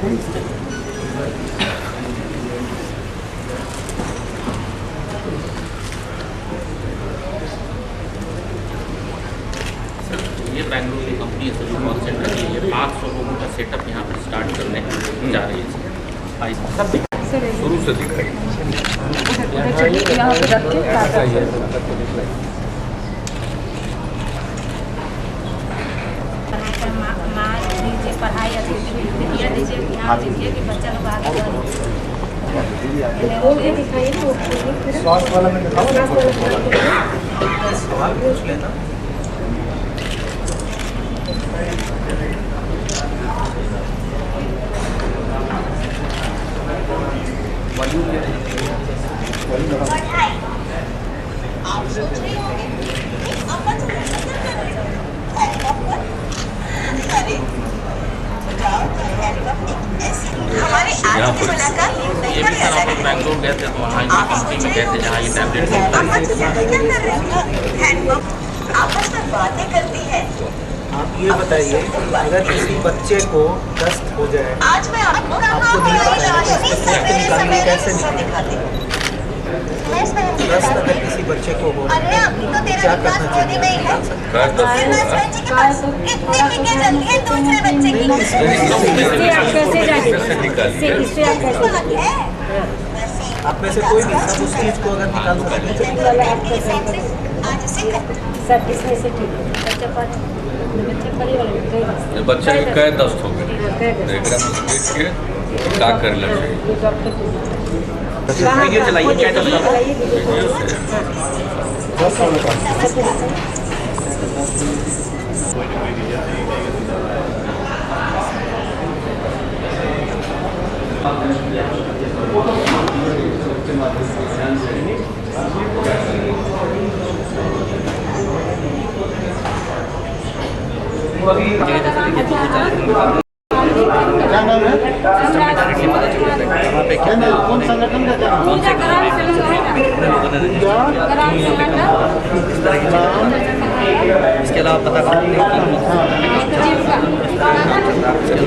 ये बैंगलोर की कंपनी है सभी कॉल सेंटर की, ये 500 लोगों का सेटअप यहाँ पर स्टार्ट करने जा रही है। सब शुरू से दिखाई पढ़ाई दीजिए, ध्यान दीजिए कि बच्चा लोग आगे स्वास्थ्य वाला में सवाल पूछ लेना। आप सोच रहे होंगे हमारे आज की मुलाकात ये भी सर आप लोग बैंगलोर गए थे तो वहाँ इनकी कंपनी में गए थे जहाँ ये टैबलेट आपस में बातें करती है। आप ये बताइए, अगर किसी बच्चे को दस्त हो जाए, आज मैं आपको नहीं पता है कि इसको निकालने कैसे दिखाती हूँ। दस्त अगर किसी बच्चे को हो क्या करना चाहिए? आप में से कोई भी सब उस चीज को अगर निकाल सकते बच्चे के कै दस्त हो गए, क्या कर वीडियो चलाइए, क्या क्या नाम है? कौन संगठन का क्या इसके अलावा पता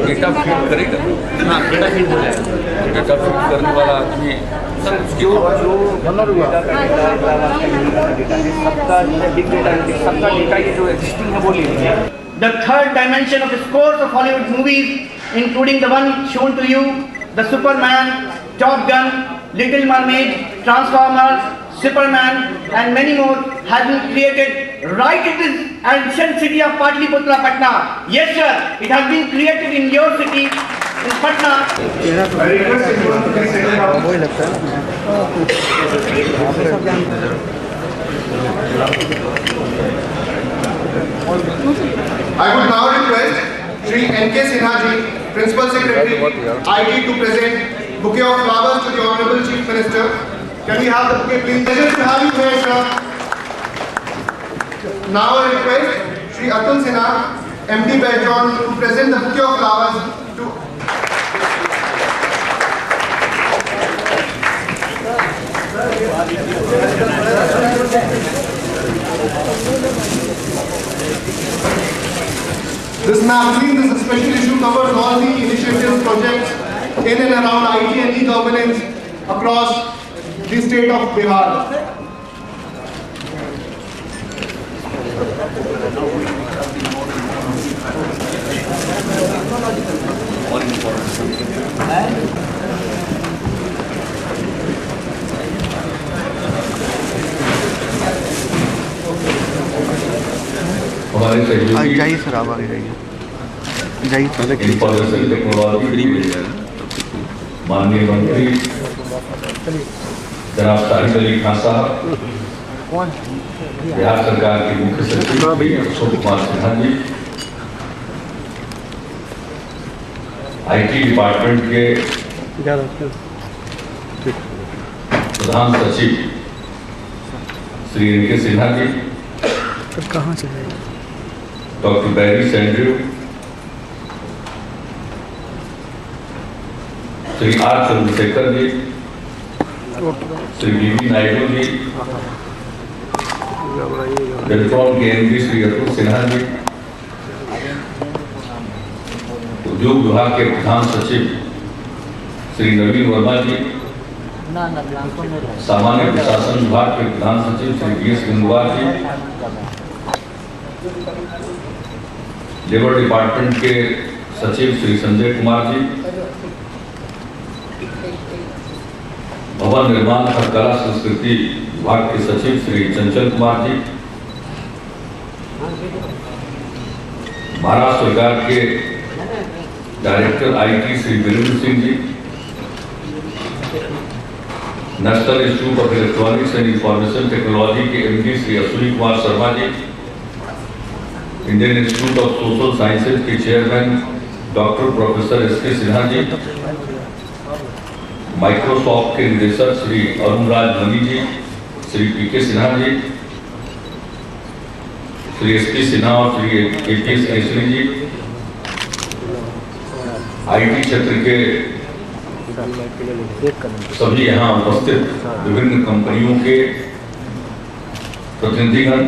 डेटा फीड करेगा। हाँ, डेटा फीड हो जाएगा। डेटा फीड करने वाला आदमी सर उसकी सबका डेटा ये जो एग्जिस्टिंग है वो ले लीजिए। The third dimension of scores of Hollywood movies, including the one shown to you, the Superman, Top Gun, Little Mermaid, Transformers, Superman, and many more, have been created right in this ancient city of Patliputra, Patna. Yes, sir, it has been created in your city, in Patna. वही लगता I would now request Shri N.K. Sinha ji, Principal Secretary, IT, to present bouquet of flowers to the Honorable Chief Minister. Can we have the bouquet, please? Pleasure to have you here, sir. Now I request Shri Atul Sinha, MD Bejon, to present the bouquet of flowers to. This magazine, this special issue, covers all the initiatives, projects in and around IT and e-governance across the state of Bihar. हमारे सहयोगी जाइए sir, आप आगे जाइए, जाइए। Information technology माननीय मंत्री जनाब ताहिर अली खान साहब, बिहार सरकार के मुख्य सचिव अशोक कुमार सिन्हा जी, IT डिपार्टमेंट के प्रधान सचिव श्री N.K. सिन्हा जी, कहाँ से जाएगा? डॉक्टर बैरी सेंड्रू, Shri R. Chandrashekhar ji, Shri V.V. Naidu ji, telecom के MD श्री अतुल सिन्हा जी, उद्योग विभाग के प्रधान सचिव श्री नवीन वर्मा जी, सामान्य प्रशासन विभाग के प्रधान सचिव श्री वी.एस. गंगवार जी, लेबर डिपार्टमेंट के सचिव श्री संजय कुमार जी, भवन निर्माण और कला संस्कृति विभाग के सचिव श्री चंचल कुमार जी, महाराष्ट्र सरकार के director IT Shri Virendra Singh ji, national institute of electronics and information technology के MD Shri Ashwini Kumar Sharma ji, Indian institute of social sciences के chairman doctor professor S.K. Sinha ji, Microsoft के निदेशक श्री अरुण राज मनी जी, श्री P.K. सिन्हा जी, श्री S.P. सिन्हा और Shri A.P.S. Kesari ji, IT क्षेत्र के सभी यहाँ उपस्थित विभिन्न कंपनियों के प्रतिनिधिगण,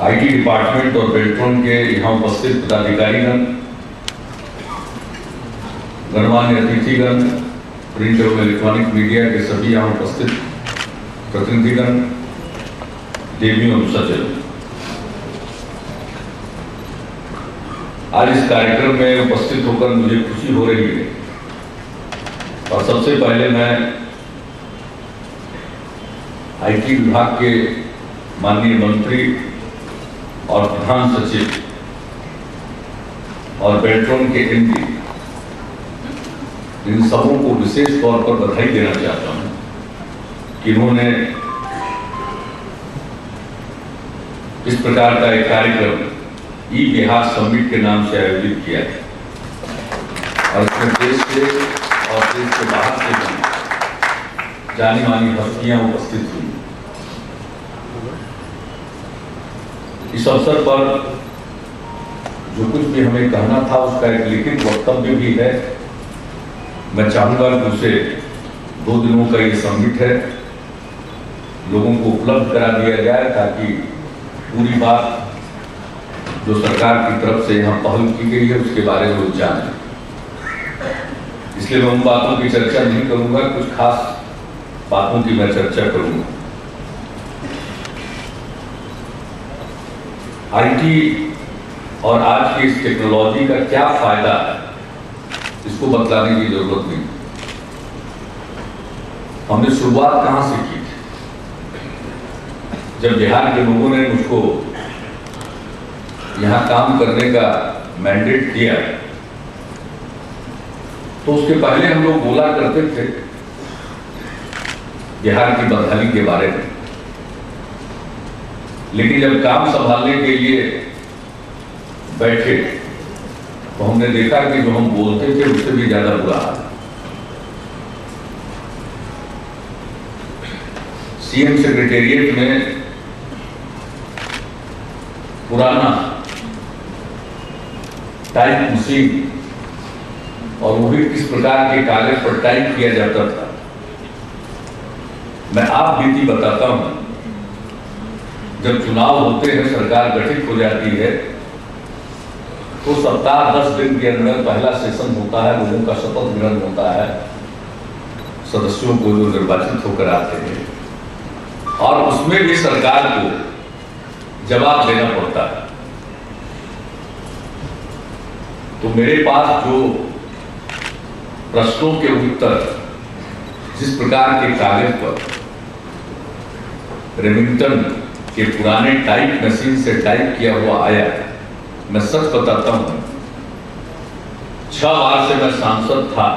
IT डिपार्टमेंट और बेल्ट्रॉन के यहाँ उपस्थित पदाधिकारीगण, गणमान्य अतिथिगण, प्रिंट और इलेक्ट्रॉनिक मीडिया के सभी यहाँ उपस्थित प्रतिनिधिगण, देवियों और सज्जन, आज इस कार्यक्रम में उपस्थित होकर मुझे खुशी हो रही है। और सबसे पहले मैं IT विभाग के माननीय मंत्री और प्रधान सचिव और बेल्ट्रॉन के MD, इन सबों को विशेष तौर पर बधाई देना चाहता हूं कि उन्होंने इस प्रकार का एक कार्यक्रम ई-बिहार समिट के नाम से आयोजित किया है और इसमें देश से और देश के बाहर से भी जानी मानी हस्तियां उपस्थित हुई। इस अवसर पर जो कुछ भी हमें कहना था उसका एक लिखित वक्तव्य भी है। मैं चाहूंगा कि उसे 2 दिनों का ये समिट है लोगों को उपलब्ध करा दिया जाए ताकि पूरी बात जो सरकार की तरफ से यहाँ पहल की गई है उसके बारे में वो जाने। इसलिए मैं उन बातों की चर्चा नहीं करूंगा, कुछ खास बातों की मैं चर्चा करूंगा। IT और आज की इस टेक्नोलॉजी का क्या फायदा है इसको बतलाने की जरूरत नहीं। हमने शुरुआत कहां से की थी? जब बिहार के लोगों ने मुझको यहां काम करने का मैंडेट दिया तो उसके पहले हम लोग बोला करते थे बिहार की बदहाली के बारे में, लेकिन जब काम संभालने के लिए बैठे तो हमने देखा कि जो हम बोलते थे उससे भी ज्यादा बुरा हाल। CM सेक्रेटेरिएट में पुराना टाइप मशीन और वो भी किस प्रकार के कागज पर टाइप किया जाता था। मैं आप बीती बताता हूं। जब चुनाव होते हैं, सरकार गठित हो जाती है तो सप्ताह 10 दिन के अंदर पहला सेशन होता है, लोगों का शपथ ग्रहण होता है, सदस्यों को जो निर्वाचित होकर आते हैं और उसमें भी सरकार को जवाब देना पड़ता है। तो मेरे पास जो प्रश्नों के उत्तर जिस प्रकार के कागज पर रेमिंगटन के पुराने टाइप मशीन से टाइप किया हुआ आया, मैं सच बताता हूं 6 बार से मैं सांसद था,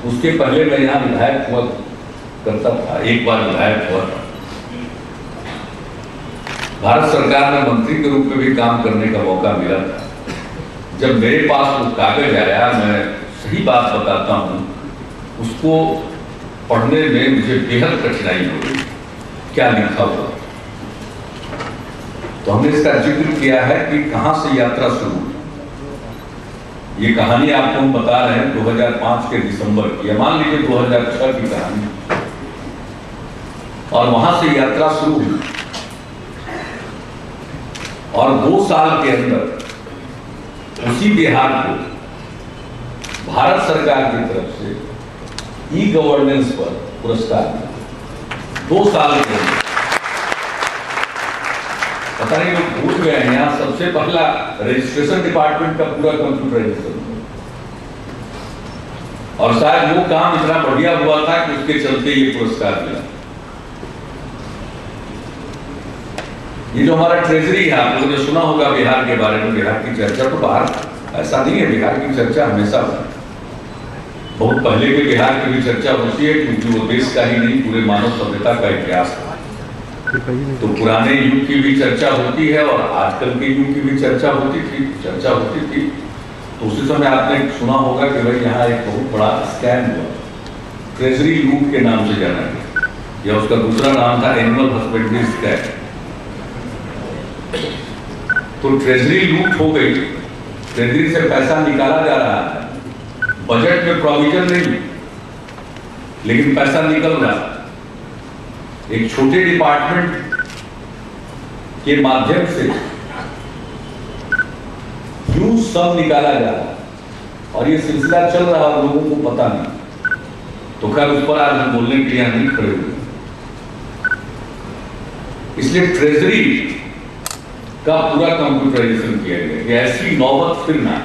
उसके पहले मैं यहां विधायक हुआ करता था, 1 बार विधायक हुआ था। भारत सरकार में मंत्री के रूप में भी काम करने का मौका मिला था। जब मेरे पास वो कागज आया, मैं सही बात बताता हूं, उसको पढ़ने में मुझे बेहद कठिनाई हो गई। क्या लिखा हुआ? तो हमने इसका जिक्र किया है कि कहां से यात्रा शुरू हुई। ये कहानी आपको हम बता रहे हैं 2005 के दिसंबर की, मान लीजिए 2006 की कहानी, और वहां से यात्रा शुरू हुई और 2 साल के अंदर उसी बिहार को भारत सरकार की तरफ से ई गवर्नेंस पर पुरस्कार मिला 2 साल के अंदर। पता नहीं लोग भूल गए हैं, यहाँ सबसे पहला रजिस्ट्रेशन डिपार्टमेंट का पूरा कंप्यूटराइजेशन, और शायद वो काम इतना बढ़िया हुआ था कि उसके चलते ये पुरस्कार मिला। ये जो हमारा ट्रेजरी है, आप लोगों ने सुना होगा बिहार के बारे में, बिहार की चर्चा तो बाहर ऐसा नहीं है, बिहार की चर्चा हमेशा बहुत पहले के बिहार की भी चर्चा होती है, क्योंकि वो देश का ही नहीं पूरे मानव सभ्यता का इतिहास है। तो पुराने युग की भी चर्चा होती है और आजकल के युग की भी चर्चा होती थी। तो उसी समय आपने सुना होगा कि भाई यहाँ एक बहुत बड़ा स्कैम हुआ, ट्रेजरी लूट के नाम से जाना गया, या उसका दूसरा नाम था एनिमल हस्बेंड्री स्कैम। तो ट्रेजरी लूट हो गई, ट्रेजरी से पैसा निकाला जा रहा है, बजट में प्रोविजन नहीं, लेकिन पैसा निकल रहा है। एक छोटे डिपार्टमेंट के माध्यम से क्यों सब निकाला जा रहा है, और ये सिलसिला चल रहा है, लोगों को पता नहीं। तो खैर उस पर आज हम बोलने के लिए नहीं खड़े हुए। इसलिए ट्रेजरी का पूरा कंप्यूटराइजेशन किया गया कि ऐसी नौबत फिर ना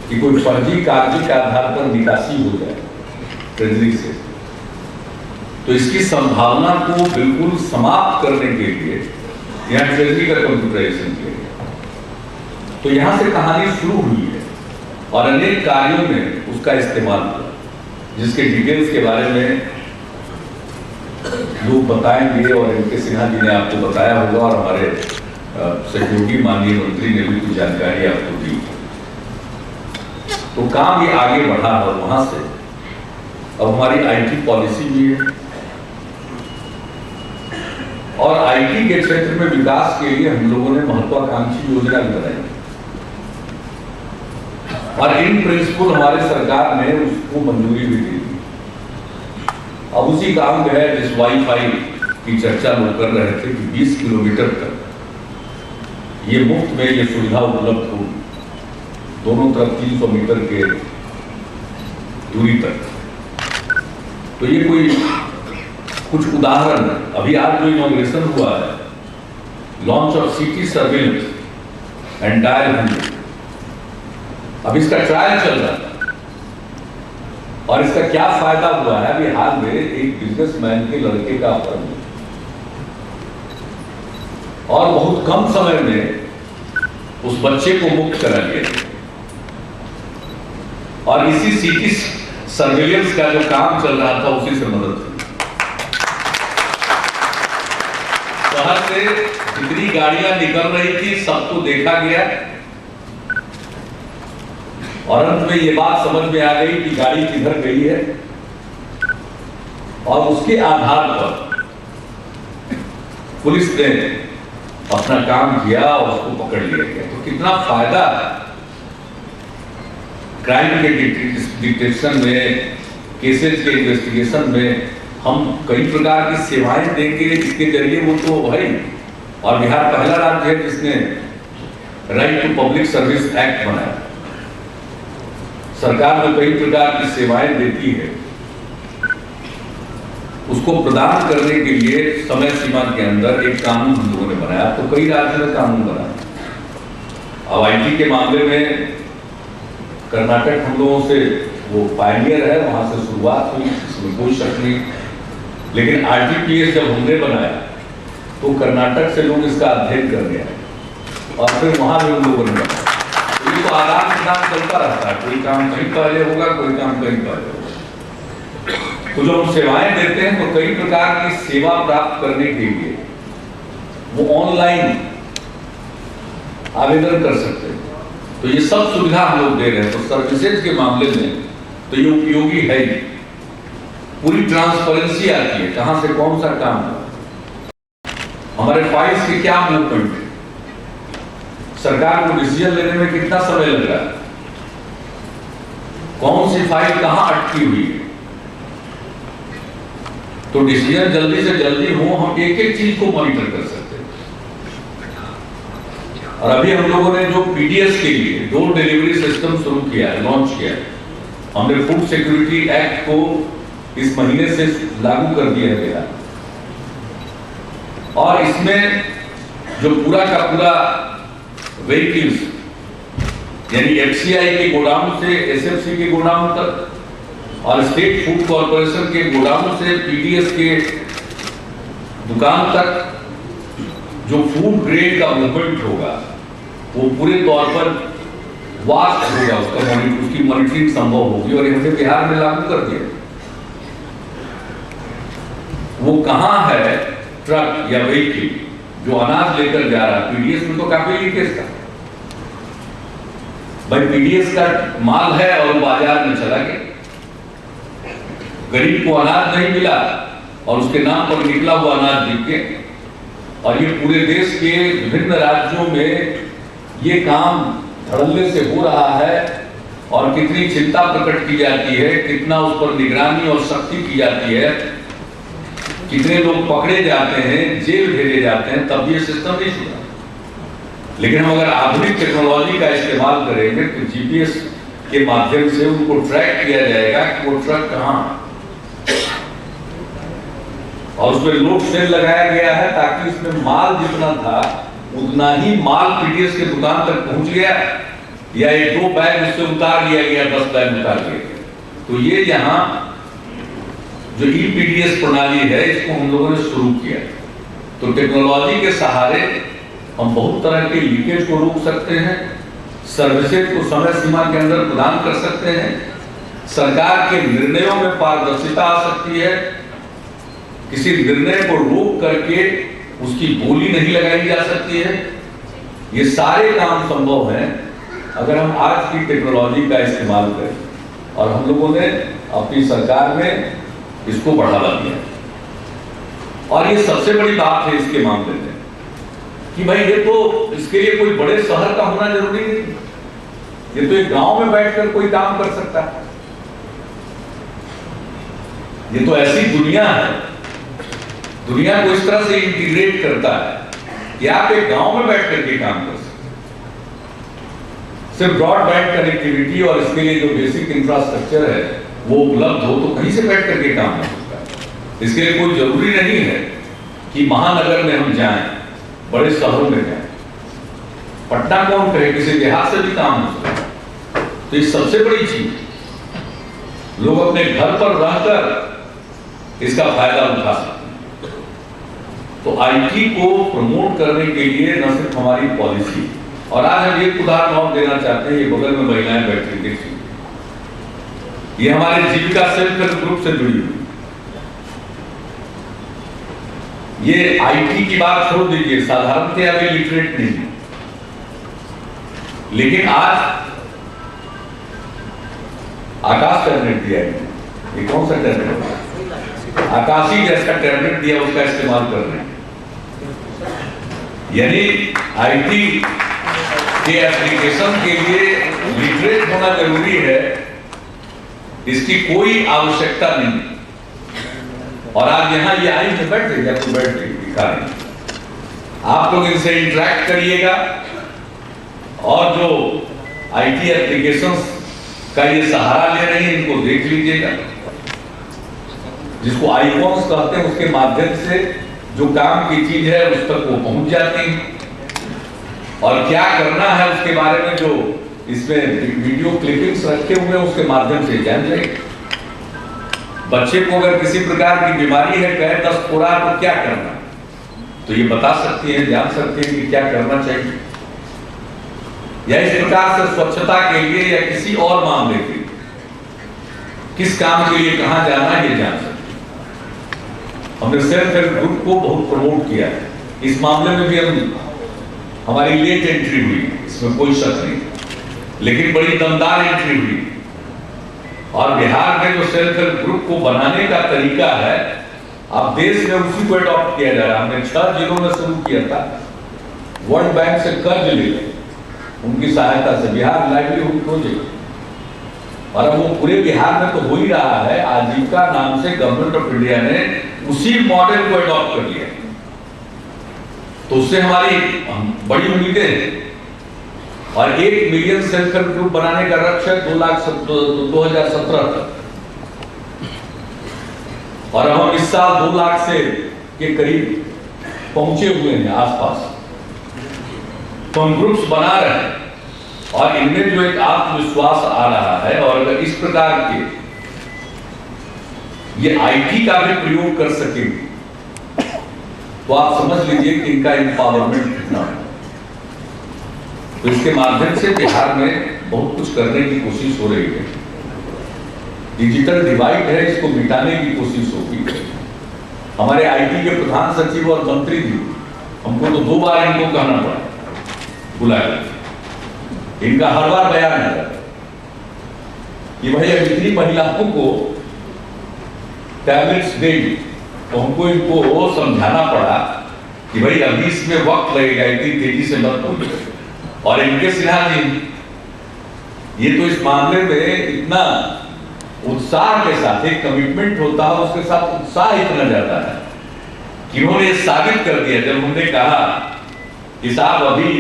कि कोई फर्जी कार्य के आधार पर निकासी हो जाए ट्रेजरी से। तो इसकी संभावना को बिल्कुल समाप्त करने के लिए यहाँ ट्रेजरी का कंप्यूटराइजेशन किया गया। तो यहाँ से कहानी शुरू हुई है और अनेक कार्यों में उसका इस्तेमाल हुआ, जिसके डिटेल्स के बारे में लोग बताएंगे, और एनके सिन्हा जी ने आपको बताया होगा, और हमारे सहयोगी माननीय मंत्री ने भी कुछ जानकारी आपको दी। तो काम ये आगे बढ़ा और वहां से अब हमारी आईटी पॉलिसी भी है, और आईटी के क्षेत्र में विकास के लिए हम लोगों ने महत्वाकांक्षी योजना भी बनाई, और इन प्रिंसिपल हमारे सरकार ने उसको मंजूरी भी दी। अब उसी काम में है जिस वाईफाई की चर्चा लोग कर रहे थे कि 20 किलोमीटर तक ये मुफ्त में ये सुविधा उपलब्ध होगी, दोनों तरफ 300 मीटर के दूरी तक। तो ये कोई कुछ उदाहरण, अभी आज जो इनॉग्रेशन हुआ है, launch of city surveillance and dial 100, अब इसका ट्रायल चल रहा है, और इसका क्या फायदा हुआ है। अभी हाल में एक बिजनेसमैन के लड़के का अपहरण हुआ, और बहुत कम समय में उस बच्चे को मुक्त करा लिया, और इसी सिटी सर्विलेंस का जो काम चल रहा था उसी से मदद हुई। शहर से जितनी गाड़ियां निकल रही थी सबको देखा गया, और अंत में ये बात समझ में आ गई कि गाड़ी किधर गई है, और उसके आधार पर पुलिस ने अपना काम किया और उसको पकड़ लिया गया। तो कितना फायदा क्राइम के डिटेक्शन में, केसेस के इन्वेस्टिगेशन में हम कई प्रकार की सेवाएं देंगे इसके जरिए। वो तो भाई, और बिहार पहला राज्य है जिसने right to public service act बनाया। सरकार जो कई प्रकार की सेवाएं देती है उसको प्रदान करने के लिए समय सीमा के अंदर एक कानून हम लोगों ने बनाया। तो कई राज्यों में कानून बना। अब आईटी के मामले में कर्नाटक हम लोगों से वो पायनियर है, वहां से शुरुआत हुई, इसमें कोई शक नहीं। लेकिन आरटीपीएस जब हमने बनाया तो कर्नाटक से लोग इसका अध्ययन करने आए, और फिर वहां भी उन लोगों ने बनाया। तो ये तो आदान प्रदान चलता रहता है, कोई काम कहीं पहले होगा, कोई काम कहीं पहले होगा। तो जो हम सेवाएं देते हैं तो कई प्रकार की सेवा प्राप्त करने के लिए वो ऑनलाइन आवेदन कर सकते हैं। तो ये सब सुविधा हम लोग दे रहे हैं। तो सर्विसेज के मामले में तो ये उपयोगी है ही। पूरी ट्रांसपेरेंसी आती है, कहां से कौन सा काम है, हमारे फाइल्स की क्या मूवमेंट है, सरकार को डिसीजन लेने में कितना समय लग रहा है, कौन सी फाइल कहां अटकी हुई है। तो डिसीजन जल्दी से जल्दी हो, हम एक एक चीज को मॉनिटर कर सकते हैं। और अभी हम लोगों ने जो पीडीएस के लिए डोर डिलीवरी सिस्टम शुरू किया है, लॉन्च किया है, हमने फूड सिक्योरिटी एक्ट को इस महीने से लागू कर दिया गया और इसमें जो पूरा का पूरा व्हीकल्स यानी एफसीआई के गोदाम से एसएफसी के गोदाम तक और स्टेट फूड कॉर्पोरेशन के गोदाम से पीडीएस के दुकान तक जो फूड ग्रेड का मूवमेंट होगा वो पूरे तौर पर वास्ट होगा, उसकी मॉनिटरिंग संभव होगी और हमने बिहार में लागू कर दिया। वो कहां है ट्रक या व्हीकल जो अनाज लेकर जा रहा है, पीडीएस में तो काफी लीकेज था भाई, पीडीएस का माल है और वो बाजार में चला गया, गरीब को अनाज नहीं मिला और उसके नाम पर निकला हुआ अनाज बिक गया। और ये पूरे देश के विभिन्न राज्यों में ये काम धड़ल्ले से हो रहा है और कितनी चिंता प्रकट की जाती है, कितना उस पर निगरानी और सख्ती की जाती है, कितने लोग पकड़े जाते हैं, जेल भेजे जाते हैं, तब ये सिस्टम नहीं सुधा। लेकिन हम अगर आधुनिक टेक्नोलॉजी का इस्तेमाल करेंगे तो जीपीएस के माध्यम से उनको ट्रैक किया जाएगा कि वो ट्रक कहां, और उसमें लोड सेल लगाया गया है ताकि उसमें माल जितना था उतना ही माल पीडीएस के दुकान तक पहुंच गया या एक दो बैग उससे उतार लिया गया, 10 बैग उतार लिया गया। तो ये यहाँ जो ई पीडीएस प्रणाली है इसको हम लोगों ने शुरू किया। तो टेक्नोलॉजी के सहारे हम बहुत तरह के लीकेज को रोक सकते हैं, सर्विसेज को समय सीमा के अंदर प्रदान कर सकते हैं, सरकार के निर्णयों में पारदर्शिता आ सकती है, किसी निर्णय को रोक करके उसकी बोली नहीं लगाई जा सकती है। ये सारे काम संभव हैं अगर हम आज की टेक्नोलॉजी का इस्तेमाल करें और हम लोगों ने अपनी सरकार में इसको बढ़ावा दिया। और ये सबसे बड़ी बात है इसके मामले में कि भाई ये तो इसके लिए कोई बड़े शहर का होना जरूरी नहीं, ये तो एक गांव में बैठकर कोई काम कर सकता है। ये तो ऐसी दुनिया है, दुनिया को इस तरह से इंटीग्रेट करता है कि आप एक गांव में बैठ करके काम कर सकते हैं। सिर्फ ब्रॉडबैंड कनेक्टिविटी और इसके लिए जो बेसिक इंफ्रास्ट्रक्चर है वो उपलब्ध हो तो कहीं से बैठ करके काम कर सकता है। इसके लिए कोई जरूरी नहीं है कि महानगर में हम जाएं, बड़े शहरों में जाएं। पटना कौन कहे, किसी देहात से भी काम हो सकता है। तो ये सबसे बड़ी चीज, लोग अपने घर पर रहकर इसका फायदा उठा सकते हैं। तो आईटी को प्रमोट करने के लिए न सिर्फ हमारी पॉलिसी, और आज हम एक उदाहरण और देना चाहते हैं, ये बगल में महिलाएं बैठी देखिए, ये हमारे जीविका सेल्फ हेल्प ग्रुप से जुड़ी हुई। ये आईटी की बात छोड़ दीजिए, साधारणतः अभी लिटरेट नहीं है, लेकिन आज आकाश टैबलेट दिया है। ये कौन सा टैबलेट है? आकाशी जैसा टैबलेट दिया, उसका इस्तेमाल कर रहे हैं। यानी आईटी के एप्लीकेशन के लिए लिटरेट होना जरूरी है, इसकी कोई आवश्यकता नहीं। और आज यहाँ ये आई में बैठ जाइए, आपको बैठ दिखा रहे, आप लोग इनसे इंटरेक्ट करिएगा और जो आईटी एप्लीकेशंस का ये सहारा ले रहे हैं इनको देख लीजिएगा, जिसको आइकॉन्स कहते हैं, उसके माध्यम से जो काम की चीज है उस तक वो पहुंच जाती है और क्या करना है उसके बारे में जो इसमें वीडियो क्लिपिंग्स रखे हुए हैं उसके माध्यम से जान जाएंगे। बच्चे को अगर किसी प्रकार की बीमारी है, कहे 10 पूरा तो क्या करना, तो ये बता सकती है, जान सकती है कि क्या करना चाहिए। या इस प्रकार से स्वच्छता के लिए या किसी और मामले के लिए किस काम के लिए कहां जाना है ये जान सकते। हमने सेल्फ हेल्प ग्रुप को बहुत प्रमोट किया है। इस मामले में भी हमारी लेट एंट्री हुई, इसमें कोई शक नहीं, लेकिन बड़ी दमदार एंट्री हुई। और बिहार में जो सेल्फ हेल्प ग्रुप को बनाने का तरीका है, अब देश में उसी को अडॉप्ट किया जा रहा है। हमने 6 जिलों में शुरू किया था, वर्ल्ड बैंक से कर्ज ले उनकी सहायता से, बिहार लाइवलीहुड प्रोजेक्ट, और अब वो पूरे बिहार में तो हो ही रहा है। आजीविका नाम से गवर्नमेंट ऑफ इंडिया ने उसी मॉडल को अडॉप्ट कर लिया। तो तो उससे हमारी बड़ी उम्मीदें हैं। और 1 मिलियन सेल्फ हेल्प ग्रुप बनाने का लक्ष्य है 2017 तक, और हम इस साल 2 लाख से के करीब पहुंचे हुए हैं आसपास। तो हम ग्रुप्स बना रहे हैं और इनमें जो एक आत्मविश्वास आ रहा है, और अगर इस प्रकार के ये आईटी का भी प्रयोग कर सकेंगे तो आप समझ लीजिए कि इनका एम्पावरमेंट कितना है। तो इसके माध्यम से बिहार में बहुत कुछ करने की कोशिश हो रही है। डिजिटल डिवाइड है, इसको मिटाने की कोशिश होगी। हमारे आईटी के प्रधान सचिव और मंत्री जी, हमको तो 2 बार इनको कहना पड़ा, बुलाया, इनका हर बार बयान है कि भाई अब इतनी महिलाओं को टैबलेट्स देंगे, तो हमको इनको समझाना पड़ा कि भाई अभी इसमें वक्त लगेगा, इतनी तेजी से मत होगी। और एनके सिन्हा जी, ये तो इस मामले में इतना उत्साह के साथ, एक कमिटमेंट होता है उसके साथ उत्साह इतना जाता है कि उन्होंने साबित कर दिया जब हमने कहा कि साहब अभी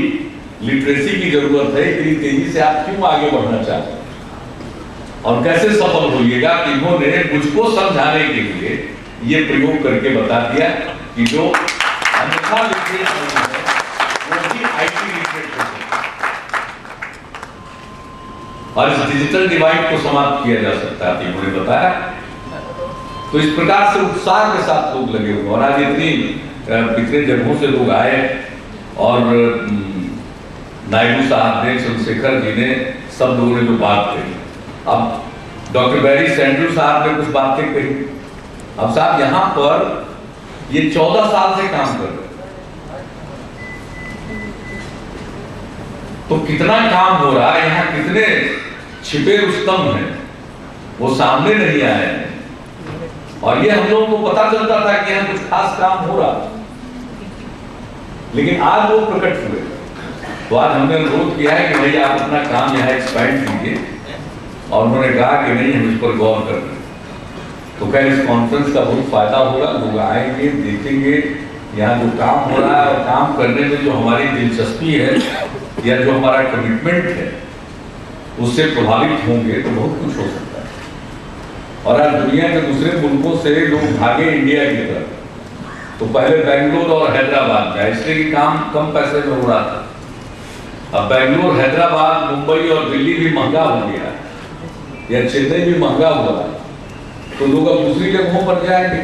लिटरेसी की जरूरत है, इतनी तेजी से आप क्यों आगे बढ़ना चाहते हैं और कैसे सफल होइएगा, कि इन्होंने मुझको समझाने के लिए ये प्रयोग करके बता दिया कि जो अन्यथा लिटरेट नहीं है वो भी आईटी लिटरेट है और इस डिजिटल डिवाइड को समाप्त किया जा सकता है, इन्होंने बताया। तो इस प्रकार से उत्साह के साथ लोग लगे हुए, और आज इतनी कितने जगहों से लोग आए, और नायडू साहब ने, चंद्रशेखर जी ने, सब लोगों ने जो बात कही। अब डॉक्टर बैरी सैंडरू साहब ने कुछ बातें कही। अब साहब यहाँ पर ये 14 साल से काम कर रहे हैं, तो कितना काम हो रहा है, यहाँ कितने छिपे रुस्तम हैं वो सामने नहीं आए हैं, और ये हम लोगों को पता चलता था कि यहाँ कुछ खास काम हो रहा, लेकिन आज वो प्रकट हुए। तो आज हमने अनुरोध किया है कि भाई आप अपना काम यहाँ एक्सपैंड कीजिए, और उन्होंने कहा कि नहीं, हम इस पर गौर कर रहे हैं। तो क्या इस कॉन्फ्रेंस का बहुत फायदा होगा, लोग आएंगे, देखेंगे यहाँ जो काम हो रहा है, और काम करने में जो हमारी दिलचस्पी है या जो हमारा कमिटमेंट है उससे प्रभावित होंगे, तो बहुत कुछ हो सकता है। और आज दुनिया के दूसरे मुल्कों से लोग भागे इंडिया की तरफ, तो पहले बेंगलोर और हैदराबाद में, इसलिए कि काम कम पैसे में हो रहा था। अब बेंगलोर, हैदराबाद, मुंबई और दिल्ली भी महंगा हो गया, या चेन्नई भी महंगा हुआ, तो लोग अब दूसरी जगहों पर जाएंगे।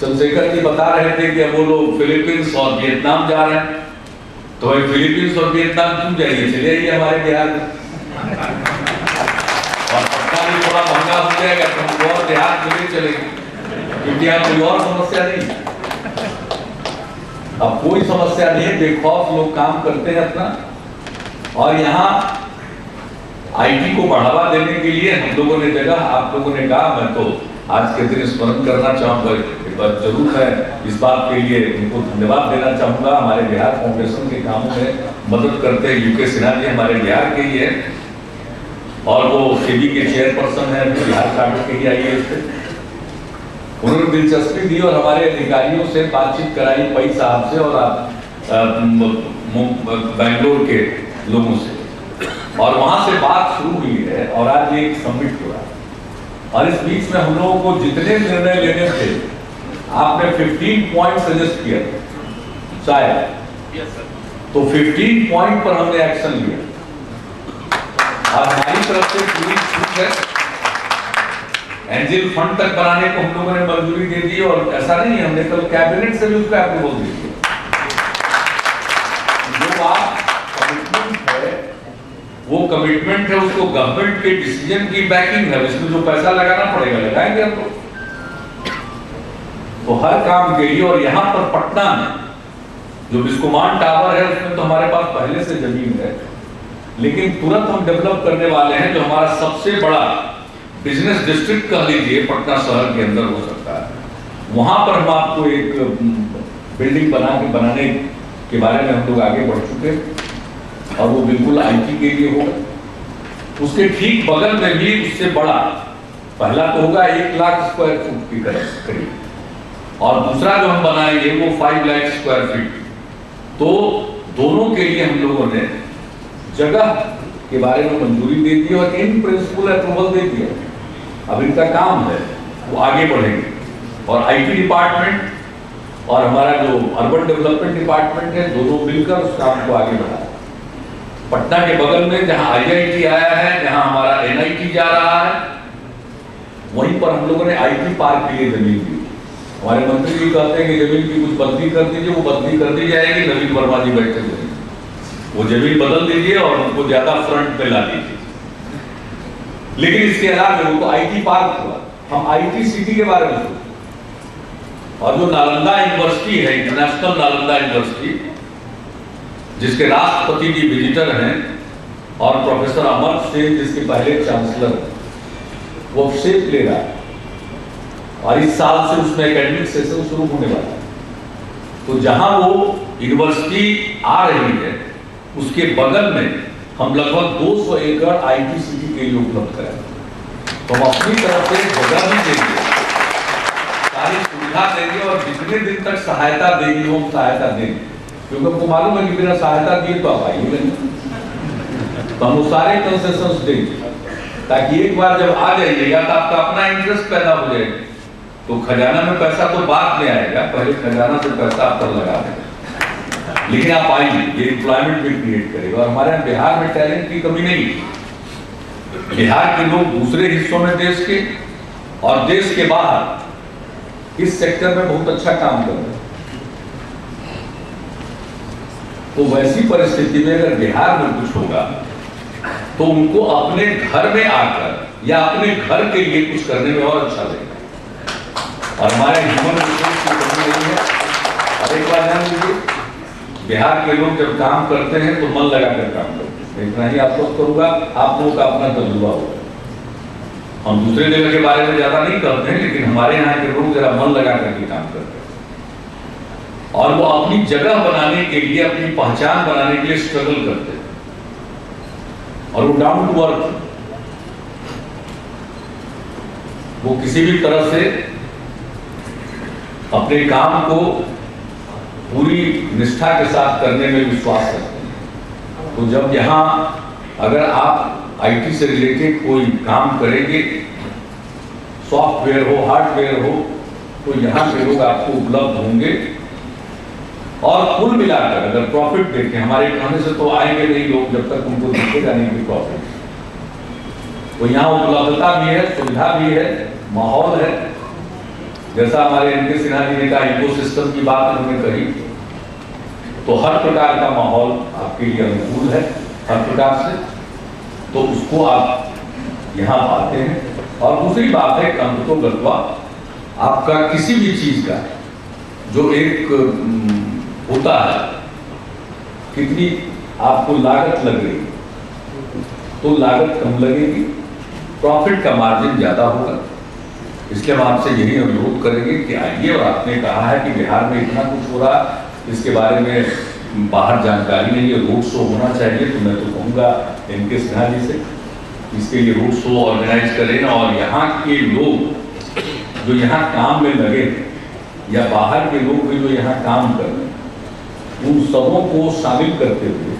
चंद्रशेखर जी बता रहे थे कि अब वो लोग फिलीपींस और वियतनाम जा रहे हैं, तो भाई फिलीपींस और वियतनाम क्यों जाइए, चले आइए हमारे बिहार में, और पटना भी थोड़ा महंगा हो जाएगा तो हम और देहात में नहीं चलेंगे, क्योंकि यहाँ कोई और समस्या नहीं, अब कोई समस्या नहीं है, बेखौफ लोग काम करते हैं अपना। और यहाँ आईटी को बढ़ावा देने के लिए हम लोगों ने जगह, आप लोगों ने कहा, मैं तो आज के दिन स्मरण करना चाहूँगा, एक बार जरूर मैं इस बात के लिए उनको धन्यवाद देना चाहूँगा। हमारे बिहार फाउंडेशन के कामों में मदद करते हैं यूके सिन्हा जी, हमारे बिहार के ही है, और वो सेबी के चेयरपर्सन है, बिहार काट के ही आईएएस थे। उन्होंने दिलचस्पी दी और हमारे अधिकारियों से बातचीत कराई, पई साहब से और बेंगलोर के लोगों से, और वहां से बात शुरू हुई है, और आज ये एक समिट हो रहा है। और इस बीच में हम लोगों को जितने निर्णय लेने थे, आपने 15 पॉइंट सजेस्ट किया शायद, तो 15 पॉइंट पर हमने एक्शन लिया, और हमारी तरफ से पूरी छूट है। एंजल फंड तक बनाने को हम लोगों ने मंजूरी दे दी, और ऐसा नहीं, हमने कल कैबिनेट से भी उसका अप्रूवल दे दिया। जो आप कमिटमेंट है, वो कमिटमेंट है, उसको गवर्नमेंट के डिसीजन की बैकिंग है, इसमें जो पैसा लगाना पड़ेगा लगाएंगे हम लोग, तो हर काम के लिए। और यहाँ पर पटना में जो बिस्कुमान टावर है, उसमें तो हमारे पास पहले से जमीन है, लेकिन तुरंत हम डेवलप करने वाले हैं, जो हमारा सबसे बड़ा बिजनेस डिस्ट्रिक्ट कह लीजिए पटना शहर के अंदर हो सकता है। वहां पर हम आपको एक बिल्डिंग बनाने के बारे में हम लोग आगे बढ़ चुके, और वो बिल्कुल आईटी के लिए होगा। उसके ठीक बगल में भी उससे बड़ा, पहला तो होगा 1 लाख स्क्वायर फुट की करीब, और दूसरा जो हम बनाएंगे वो 5 लाख स्क्वायर फीट, तो दोनों के लिए हम लोगों ने जगह के बारे में मंजूरी दे दी और इन प्रिंसिपल अप्रूवल दे दिया। अब इनका काम है वो आगे बढ़ेंगे और आईटी डिपार्टमेंट और हमारा जो अर्बन डेवलपमेंट डिपार्टमेंट है, दोनों मिलकर उस काम को आगे बढ़ाएं। पटना के बगल में जहां आईआईटी आया है, जहां हमारा एनआईटी जा रहा है, वहीं पर हम लोगों ने आईटी पार्क के लिए जमीन दी। हमारे मंत्री जी कहते हैं कि जमीन की कुछ बदली कर दीजिए, वो बदली कर दी जाएगी। नवीन वर्मा जी बैठे हुए, वो जमीन बदल दीजिए और उनको ज्यादा फ्रंट पे ला दीजिए। लेकिन इसके अलावा उनको आईटी पार्क हुआ, हम आईटी सिटी के बारे में सोचें। और जो नालंदा यूनिवर्सिटी है, इंटरनेशनल नालंदा यूनिवर्सिटी, जिसके राष्ट्रपति जी विजिटर हैं और प्रोफेसर अमर सेन जिसके पहले चांसलर हैं, वो शेप ले रहा है और इस साल से उसमें एकेडमिक सेशन शुरू होने वाला है। तो जहां वो यूनिवर्सिटी आ रही है, उसके बगल में हम लगभग 200 एकड़ आईटी सिटी के लिए उपलब्ध कराएंगे। तो हम अपनी तरफ से जगह भी देंगे, सारी सुविधा देंगे और जितने दिन तक सहायता देंगे वो सहायता देंगे, क्योंकि हमको मालूम है कि बिना सहायता दिए तो आप आइएगा नहीं। तो हम वो सारे कंसेशंस देंगे ताकि एक बार जब आ जाइएगा तो आपका अपना इंटरेस्ट पैदा हो जाएगा। तो खजाना में पैसा तो बाद में आएगा, पहले खजाना से पैसा आप पर लगा देंगे। लेकिन आप आइए, ये एम्प्लॉयमेंट भी क्रिएट करेगा। और हमारे बिहार में टैलेंट की कमी नहीं है। बिहार के लोग दूसरे हिस्सों में देश के और देश के बाहर इस सेक्टर में बहुत अच्छा काम कर रहे हैं। तो वैसी परिस्थिति में अगर बिहार में कुछ होगा तो उनको अपने घर में आकर या अपने घर के लिए कुछ करने में और अच्छा लगेगा। और हमारे ह्यूमन रिसोर्स की कमी नहीं है। और एक बार ध्यान दीजिए, बिहार के लोग जब काम करते हैं तो मन लगाकर काम करते हैं। इतना ही आप लोग करूंगा, आप लोगों का अपना तजुर्बा होगा। हम दूसरे जगह के बारे में ज्यादा नहीं करते हैं, लेकिन हमारे यहाँ के लोग जरा मन लगा करके काम करते हैं और वो अपनी जगह बनाने के लिए, अपनी पहचान बनाने के लिए स्ट्रगल करते हैं। और वो डाउन टू अर्थ, वो किसी भी तरह से अपने काम को पूरी निष्ठा के साथ करने में विश्वास करते हैं। तो जब यहाँ अगर आप आईटी से रिलेटेड कोई काम करेंगे, सॉफ्टवेयर हो, हार्डवेयर हो, तो यहाँ के लोग आपको उपलब्ध होंगे। और कुल मिलाकर अगर प्रॉफिट देखें, हमारे कहने से तो आएंगे नहीं लोग जब तक उनको दिखेगा नहीं कि प्रॉफिट। तो यहाँ उपलब्धता भी है, सुविधा भी है, माहौल है। जैसा हमारे एनके सिन्हा जी ने कहा, इकोसिस्टम की बात उन्होंने कही, तो हर प्रकार का माहौल आपके लिए अनुकूल है, हर प्रकार से। तो उसको आप यहाँ पाते हैं। और दूसरी बात है कि अंततोगत्वा आपका किसी भी चीज का जो एक होता है, कितनी आपको लागत लग रही है, तो लागत कम लगेगी, प्रॉफिट का मार्जिन ज्यादा होगा। इसलिए हम आपसे यही अनुरोध करेंगे कि आइए। और आपने कहा है कि बिहार में इतना कुछ हो रहा, इसके बारे में बाहर जानकारी नहीं है, रोड शो होना चाहिए। तो मैं तो कहूँगा एनके सिन्हा जी से, इसके लिए रोड शो ऑर्गेनाइज करें और यहाँ के लोग जो यहाँ काम में लगे या बाहर के लोग भी जो यहाँ काम कर रहे हैं, उन सबों को शामिल करते हुए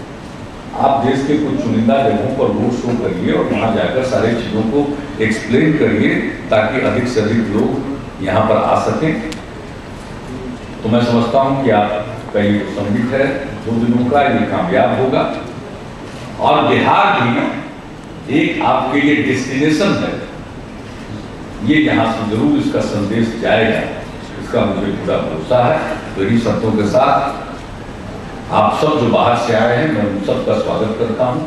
आप देश के कुछ चुनिंदा जगहों पर रोड शो करिए और वहाँ जाकर सारे चीज़ों को एक्सप्लेन करिए ताकि अधिक से अधिक लोग यहाँ पर आ सकें। तो मैं समझता हूँ कि आपका ये समिट है 2 दिनों का, ये कामयाब होगा। और बिहार भी एक आपके लिए डेस्टिनेशन है, ये यहाँ से जरूर इसका संदेश जाएगा, इसका मुझे पूरा भरोसा है। तो इन्हीं शर्तों के साथ आप सब जो बाहर से आए हैं, मैं उन सबका स्वागत करता हूँ।